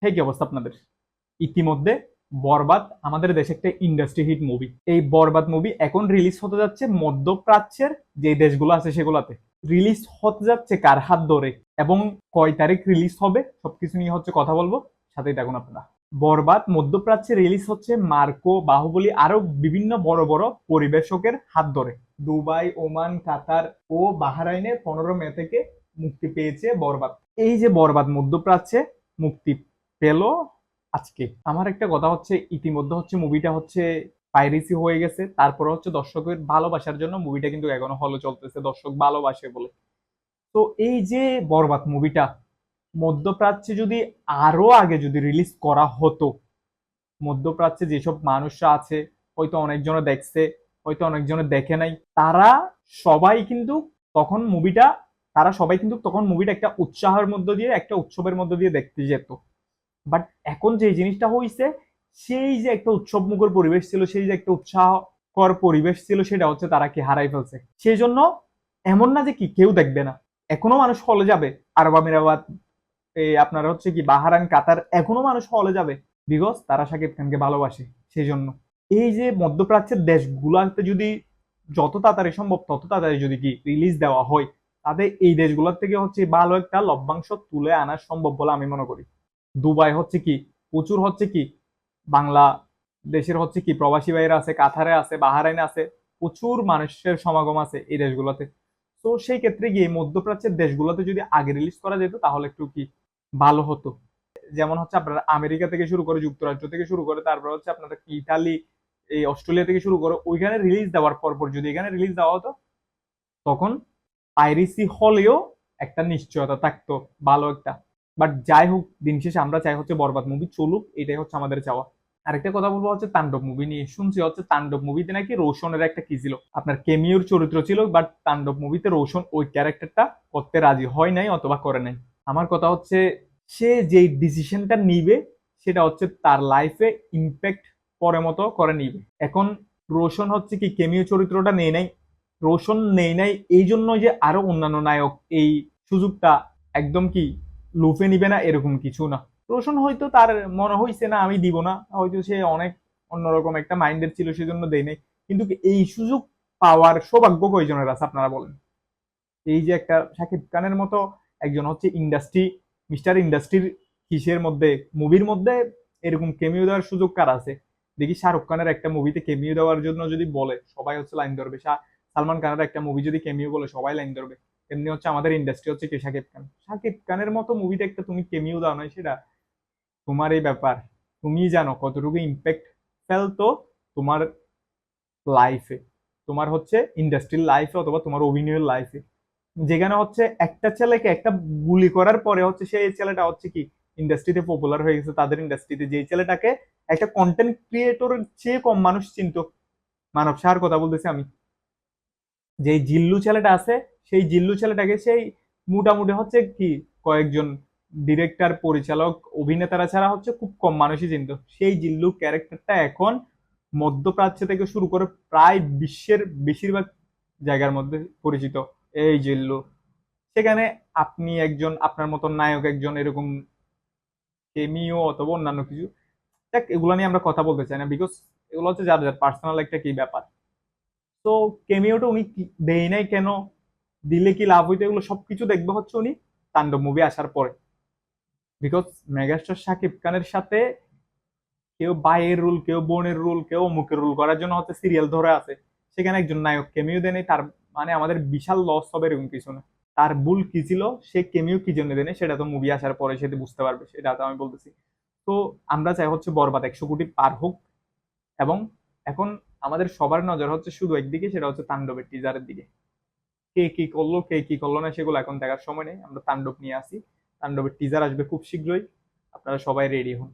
কি অবস্থা আপনাদের? ইতিমধ্যে বরবাদ আমাদের দেশে একটা ইন্ডাস্ট্রি হিট মুভি। এই বরবাদ মুভি এখন রিলিজ হতে যাচ্ছে মধ্যপ্রাচ্যের যে দেশগুলো আছে সেগুলাতে। রিলিজ হতে যাচ্ছে কার হাত ধরে এবং কয় তারিখ রিলিজ হবে সবকিছু নিয়ে হচ্ছে কথা বলবো, সাথেই থাকুন আপনারা। বরবাদ মধ্যপ্রাচ্যে রিলিজ হচ্ছে মার্কো, বাহুবলী আরো বিভিন্ন বড় বড় পরিবেশকের হাত ধরে। দুবাই, ওমান, কাতার ও বাহরাইনে 15 মে থেকে মুক্তি পেয়েছে বরবাদ। এই যে বরবাদ মধ্যপ্রাচ্যে মুক্তি পেল আজকে। আমার একটা কথা হচ্ছে, ইতিমধ্যে হচ্ছে মুভিটা হচ্ছে পাইরেসি হয়ে গেছে, তারপরে হচ্ছে দর্শকের ভালোবাসার জন্য মুভিটা কিন্তু এখনো হলে চলতেছে, দর্শক ভালোবাসে বলে। তো এই যে বরবাদ মুভিটা মধ্যপ্রাচ্যে যদি আরো আগে যদি রিলিজ করা হতো, মধ্যপ্রাচ্যে যেসব মানুষরা আছে, হয়তো অনেকজনে দেখছে, হয়তো অনেকজনে দেখে নাই, সবাই কিন্তু তখন মুভিটা তারা সবাই কিন্তু তখন মুভিটা একটা উৎসাহের মধ্য দিয়ে, একটা উৎসবের মধ্য দিয়ে দেখতে যেত। বাট এখন যে জিনিসটা হয়েছে, সেই যে একটা উৎসব মুখর পরিবেশ ছিল, সেই যে একটা উৎসাহকর পরিবেশ ছিল, সেটা হচ্ছে তারা কি হারাই ফেলছে। সেই জন্য এমন না যে কি কেউ দেখবে না, এখনো মানুষ হলে যাবে। আরব আমিরাবাদ, আপনারা হচ্ছে কি বাহারান, কাতার, এখনো মানুষ হলে যাবে, বিকজ তারা শাকিব খানকে ভালোবাসে। সেই জন্য এই যে মধ্যপ্রাচ্যের দেশগুলাতে যদি যত তাড়াতাড়ি সম্ভব তত তাড়াতাড়ি যদি কি রিলিজ দেওয়া হয়, তাদের এই দেশগুলোর থেকে হচ্ছে ভালো একটা লভ্যাংশ তুলে আনা সম্ভব বলে আমি মনে করি। দুবাই হচ্ছে কি প্রচুর হচ্ছে কি বাংলা দেশের হচ্ছে কি প্রবাসী ভাইরা আছে, কাতারে আছে, বাহারাইনে আছে, প্রচুর মানুষের সমাগম আছে এই দেশগুলোতে। তো সেই ক্ষেত্রে গিয়ে মধ্যপ্রাচ্যের দেশগুলোতে যদি আগে রিলিজ করা যেত তাহলে একটু কি ভালো হতো। যেমন হচ্ছে আপনার আমেরিকা থেকে শুরু করে, যুক্তরাষ্ট্র থেকে শুরু করে, তারপর হচ্ছে আপনার ইতালি, এই অস্ট্রেলিয়া থেকে শুরু করে, ওইখানে রিলিজ দেওয়ার পর যদি এখানে রিলিজ দেওয়া হতো, তখন পাইরেসি হলেও একটা নিশ্চয়তা থাকতো, ভালো একটা। বাট যাই হোক, দিন শেষে আমরা চাই হচ্ছে বরবাদ মুভি চলুক, এটাই হচ্ছে আমাদের চাওয়া। আরেকটা কথা বলবো হচ্ছে তাণ্ডব মুভি নিয়ে। শুনছি হচ্ছে তাণ্ডব মুভিতে নাকি রোশনের একটা কি ছিল, আপনার কেমিওর চরিত্র ছিল, বাট তাণ্ডব মুভিতে রোশন ওই ক্যারেক্টারটা করতে রাজি হয় নাই অথবা করে নাই। আমার কথা হচ্ছে, সে যেই ডিসিশনটা নিবে সেটা হচ্ছে তার লাইফে ইম্প্যাক্ট পরে মতো করে নিবে। এখন রোশন হচ্ছে কি কেমিও চরিত্রটা নেই নাই, রোশন নেই নাই এই জন্য যে আরো অন্যান্য নায়ক এই সুযোগটা একদম কি লুফে নিবে না এরকম কিছু না। রোশন হয়তো তার মনে হয়েছে না আমি দিব না, হয়তো সে অনেক অন্যরকম একটা মাইন্ডের ছিল সেজন্য দেয় নাই। কিন্তু এই সুযোগ পাওয়ার সৌভাগ্য কয়জনের আছে আপনারা বলেন? এই যে একটা শাকিব খানের মতো একজন হচ্ছে ইন্ডাস্ট্রি, মিস্টার ইন্ডাস্ট্রির কিসের মধ্যে, মুভির মধ্যে এরকম কেমিও দেওয়ার সুযোগ কার আছে? দেখি শাহরুখ খানের একটা মুভিতে কেমিও দেওয়ার জন্য যদি বলে সবাই হচ্ছে লাইন ধরবে, সালমান খানের একটা মুভি যদি কেমিও বলে সবাই লাইন ধরবে। এমনি হচ্ছে আমাদের ইন্ডাস্ট্রি হচ্ছে কি শাকিব খান, শাকিব খানের মতো মুভিতে একটা তুমি কেমিও দাও নাই, সেটা তোমার এই ব্যাপার, তুমি জানো কতটুকু ইম্প্যাক্ট ফেলতো তোমার লাইফে, তোমার হচ্ছে ইন্ডাস্ট্রির লাইফে অথবা তোমার অভিনয়ের লাইফে। যেখানে হচ্ছে একটা ছেলেকে একটা গুলি করার পরে হচ্ছে সেই ছেলেটা হচ্ছে কি ইন্ডাস্ট্রিতে পপুলার হয়ে গেছে, তাদের ইন্ডাস্ট্রিতে যে ছেলেটাকে একটা কন্টেন্ট ক্রিয়েটরের চেয়ে কম মানুষ চিনত। মানব সাহার কথা বলতেছি আমি। যে জিল্লু ছেলেটা আছে, সেই জিল্লু ছেলেটাকে সেই মোটামুটি হচ্ছে কি কয়েকজন ডিরেক্টর, পরিচালক, অভিনেতারা ছাড়া হচ্ছে খুব কম মানুষই চিনত। সেই জিল্লু ক্যারেক্টারটা এখন মধ্যপ্রাচ্য থেকে শুরু করে প্রায় বিশ্বের বেশিরভাগ জায়গার মধ্যে পরিচিত, এই জিল্লু। সেখানে আপনি একজন, আপনার মতন নায়ক একজন এরকম কেমিও অথবা অন্যান্য কিছু, দেখ এগুলো নিয়ে আমরা কথা বলতে চাই না, বিকজ এগুলো হচ্ছে যার যার পার্সোনাল একটা কি ব্যাপার। তো কেমিওটা উনি দেয় নাই কেন, দিলে কি লাভ হইতো, এগুলো সবকিছু দেখবে হচ্ছে উনি তাণ্ডব মুভি আসার পরে। বিকজ মেগাস্টার শাকিব খানের সাথে কেউ ভাইয়ের রোল, কেউ বোনের রোল, কেউ মুখের রোল করার জন্য হচ্ছে সিরিয়াল ধরে আছে, সেখানে একজন নায়ক কেমিও দেয় নাই, তার মানে আমাদের বিশাল লস হবে এরকম কিছু না। তার ভুল কি ছিল, সে কেমিও কি জন্য দেয় নাই, সেটা তো মুভি আসার পরে সে বুঝতে পারবে, সেটা তো আমি বলতেছি। তো আমরা চাই হচ্ছে বরবাদ 100 কোটি পার হোক। এবং এখন আমাদের সবার নজর হচ্ছে শুধু একদিকে, সেটা হচ্ছে তাণ্ডবের টিজারের দিকে। কে কি করলো, কে কি করলো না, সেগুলো এখন দেখার সময় নেই, আমরা তাণ্ডব নিয়ে আসি। তাণ্ডবের টিজার আসবে খুব শীঘ্রই, আপনারা সবাই রেডি হন।